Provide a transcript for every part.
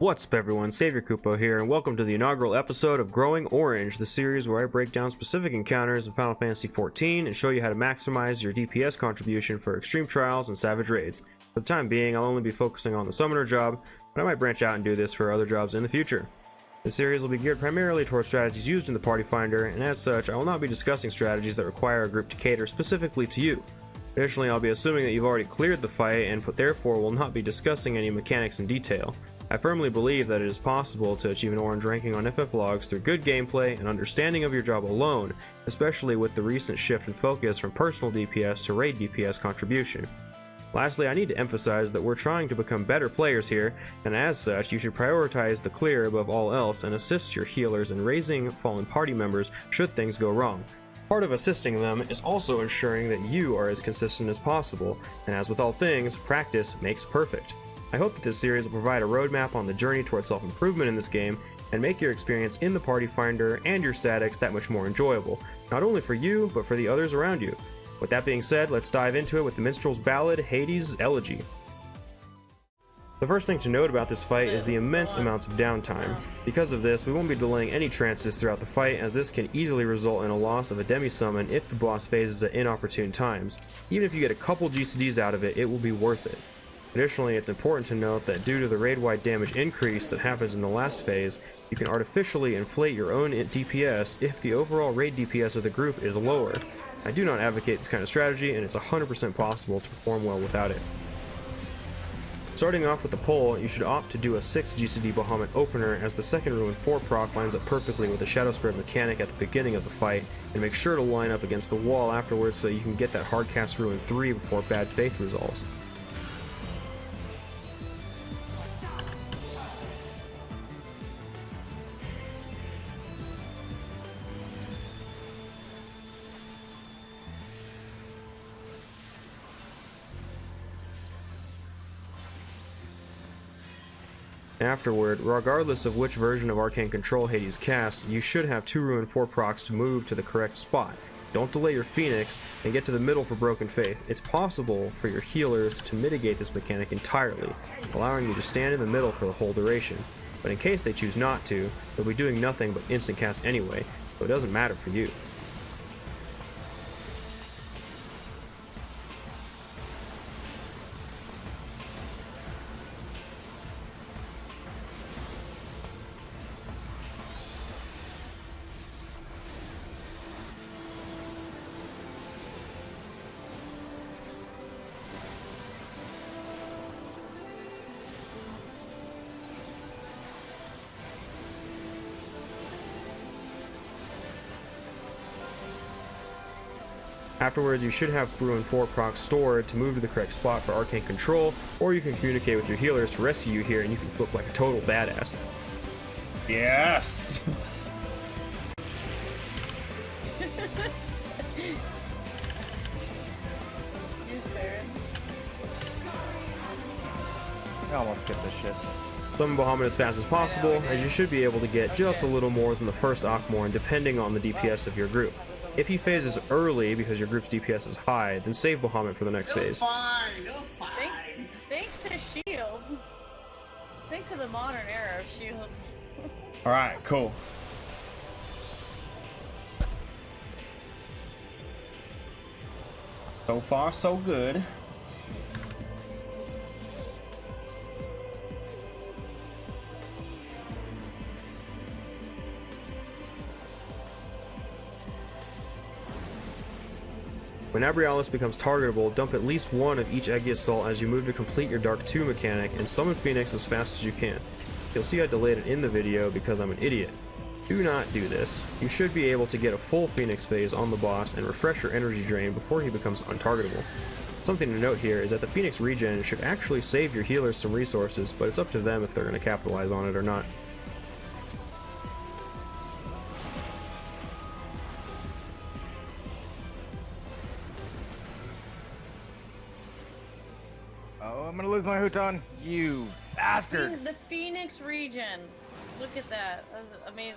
What's up everyone, Savior Kupo here, and welcome to the inaugural episode of Growing Orange, the series where I break down specific encounters in Final Fantasy XIV and show you how to maximize your DPS contribution for extreme trials and savage raids. For the time being, I'll only be focusing on the summoner job, but I might branch out and do this for other jobs in the future. This series will be geared primarily towards strategies used in the Party Finder, and as such, I will not be discussing strategies that require a group to cater specifically to you. Additionally, I'll be assuming that you've already cleared the fight and therefore will not be discussing any mechanics in detail. I firmly believe that it is possible to achieve an orange ranking on FF logs through good gameplay and understanding of your job alone, especially with the recent shift in focus from personal DPS to raid DPS contribution. Lastly, I need to emphasize that we're trying to become better players here, and as such, you should prioritize the clear above all else and assist your healers in raising fallen party members should things go wrong. Part of assisting them is also ensuring that you are as consistent as possible, and as with all things, practice makes perfect. I hope that this series will provide a roadmap on the journey towards self-improvement in this game, and make your experience in the Party Finder and your statics that much more enjoyable, not only for you, but for the others around you. With that being said, let's dive into it with the Minstrel's Ballad, Hades' Elegy. The first thing to note about this fight is the immense amounts of downtime. Because of this, we won't be delaying any trances throughout the fight, as this can easily result in a loss of a demi-summon if the boss phases at inopportune times. Even if you get a couple GCDs out of it, it will be worth it. Additionally, it's important to note that due to the raid-wide damage increase that happens in the last phase, you can artificially inflate your own DPS if the overall raid DPS of the group is lower. I do not advocate this kind of strategy, and it's 100% possible to perform well without it. Starting off with the pull, you should opt to do a 6 GCD Bahamut opener, as the second Ruin 4 proc lines up perfectly with the Shadow Spread mechanic at the beginning of the fight, and make sure to line up against the wall afterwards so you can get that hardcast Ruin 3 before Bad Faith resolves. Afterward, regardless of which version of Arcane Control Hades casts, you should have 2 Ruin 4 procs to move to the correct spot. Don't delay your Phoenix, and get to the middle for Broken Faith. It's possible for your healers to mitigate this mechanic entirely, allowing you to stand in the middle for the whole duration. But in case they choose not to, they'll be doing nothing but instant cast anyway, so it doesn't matter for you. Afterwards, you should have Ruin 4 procs stored to move to the correct spot for Arcane Control, or you can communicate with your healers to rescue you here and you can look like a total badass. Yes! I almost get this shit. Summon Bahamut as fast as possible, as you should be able to get just a little more than the first Akmorn depending on the DPS of your group. If he phases early because your group's DPS is high, then save Bahamut for the next phase. Thanks to shields. Thanks to the modern era of shields. Alright, cool. So far, so good. When Abrialis becomes targetable, dump at least one of each Eggy Assault as you move to complete your Dark 2 mechanic, and summon Phoenix as fast as you can. You'll see I delayed it in the video because I'm an idiot. Do not do this. You should be able to get a full Phoenix phase on the boss and refresh your energy drain before he becomes untargetable. Something to note here is that the Phoenix regen should actually save your healers some resources, but it's up to them if they're going to capitalize on it or not. Oh, I'm gonna lose my Huton. You bastard! The Phoenix region. Look at that. That was amazing.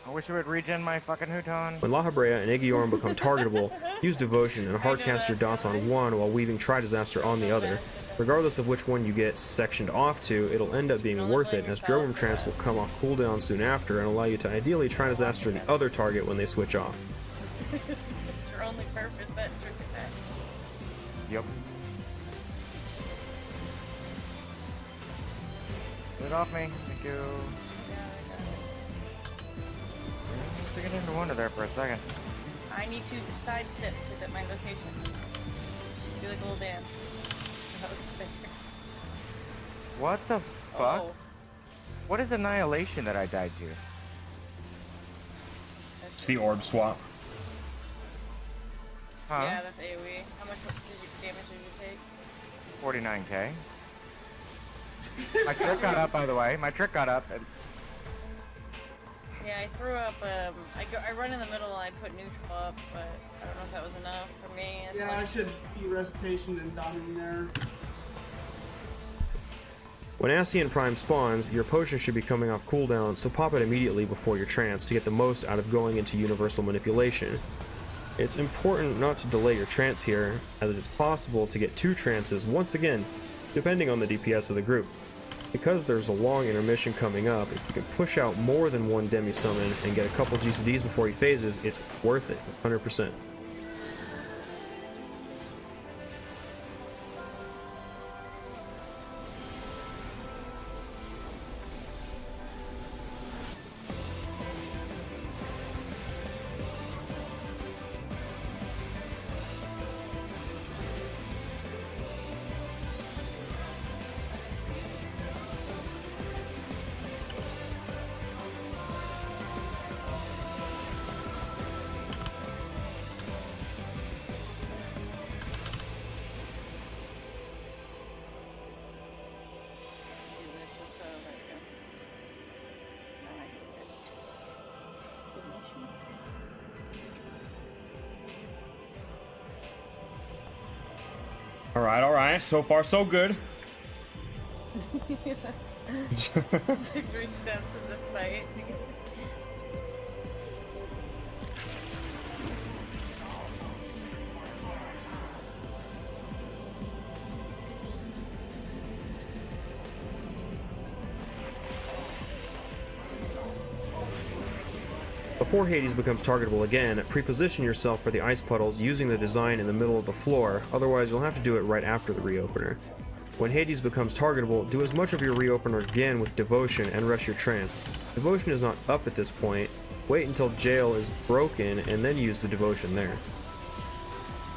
I wish I would regen my fucking Huton. When Lahabrea and Iggiorm become targetable, use Devotion and hardcast your dots on one while weaving Tri-Disaster on the other. Regardless of which one you get sectioned off to, it'll end up being worth it, as Dromum Trance will come off cooldown soon after and allow you to ideally try disaster the other target when they switch off. Your only purpose, that trick attack. Yep. Get it off me. Thank you. Yeah, I got it. Took it into wonder there for a second. I need to sidestep to my location. Do like a little dance. That was fair. What the fuck? Oh, What is annihilation that I died to? It's the orb swap. Huh? yeah, that's AoE. How much damage did you take? 49k. My trick got up, by the way. My trick got up. And Yeah, I threw up. I run in the middle and I put neutral up, but I don't know if that was enough for me. It's Yeah, like, I should be recitation and dominating there. When Ascian Prime spawns, your potion should be coming off cooldown, so pop it immediately before your trance to get the most out of going into universal manipulation. It's important not to delay your trance here, as it's possible to get 2 trances once again, depending on the DPS of the group. Because there's a long intermission coming up, if you can push out more than 1 demi-summon and get a couple GCDs before he phases, it's worth it, 100%. Alright, so far so good. Victory steps in this fight. Before Hades becomes targetable again, pre-position yourself for the ice puddles using the design in the middle of the floor, otherwise you'll have to do it right after the reopener. When Hades becomes targetable, do as much of your reopener again with Devotion and rush your trance. Devotion is not up at this point, wait until Jail is broken and then use the Devotion there.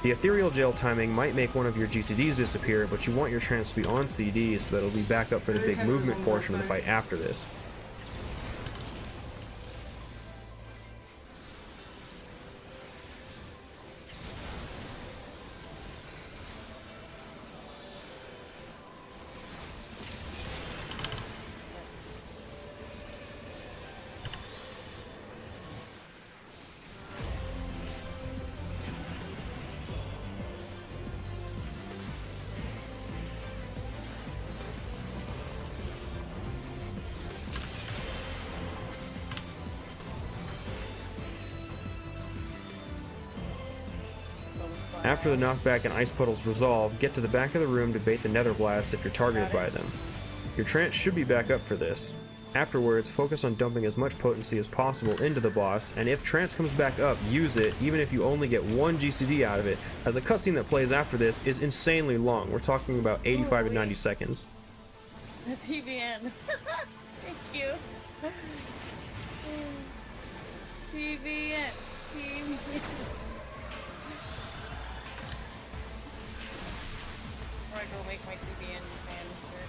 The Ethereal Jail timing might make one of your GCDs disappear, but you want your trance to be on CD so that it'll be back up for the big movement portion of the fight after this. After the knockback and ice puddles resolve, get to the back of the room to bait the nether blasts if you're targeted by them. Your trance should be back up for this. Afterwards, focus on dumping as much potency as possible into the boss, and if trance comes back up, use it, even if you only get 1 GCD out of it, as the cutscene that plays after this is insanely long. We're talking about 85 to 90 seconds. The TVN. Thank you. TVN. TVN. Before I go make my TVN fan shirt.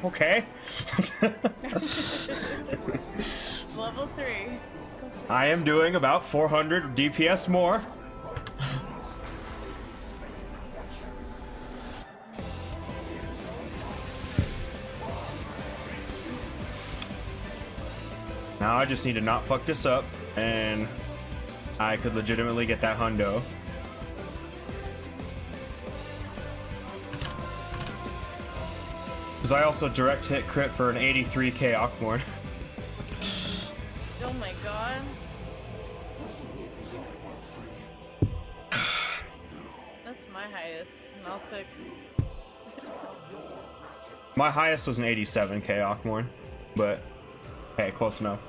Okay. Level 3. I am doing about 400 DPS more. I just need to not fuck this up, and I could legitimately get that hundo. Because I also direct hit crit for an 83k Ockmorn. Oh my god. That's my highest, and I'll take... My highest was an 87k Ockmorn, but hey, close enough.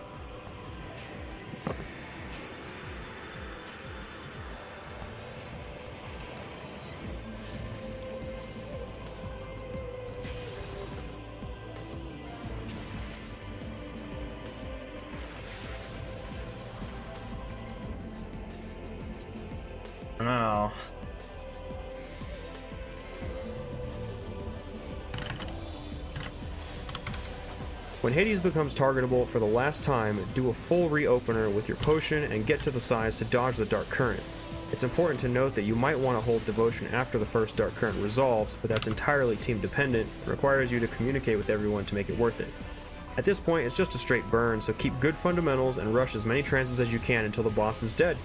Now, when Hades becomes targetable for the last time, do a full reopener with your potion and get to the sides to dodge the Dark Current. It's important to note that you might want to hold devotion after the first Dark Current resolves, but that's entirely team dependent and requires you to communicate with everyone to make it worth it. At this point, it's just a straight burn, so keep good fundamentals and rush as many trances as you can until the boss is dead.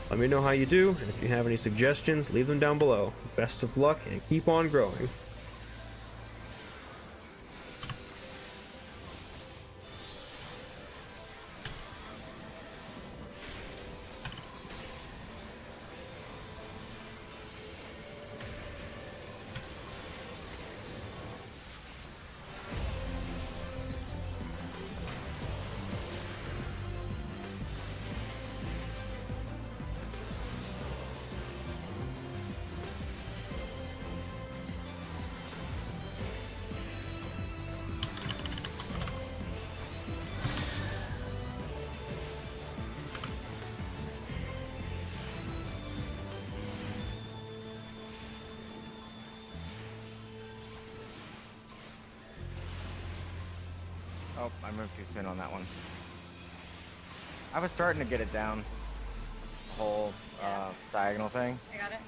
Let me know how you do, and if you have any suggestions, leave them down below. Best of luck, and keep on growing. Oh, I moved too soon on that one. I was starting to get it down. Whole diagonal thing. I got it.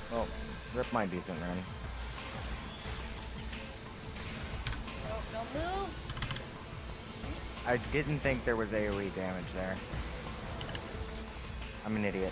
Well, rip my decent run. Oh, don't move. I didn't think there was AoE damage there. I'm an idiot.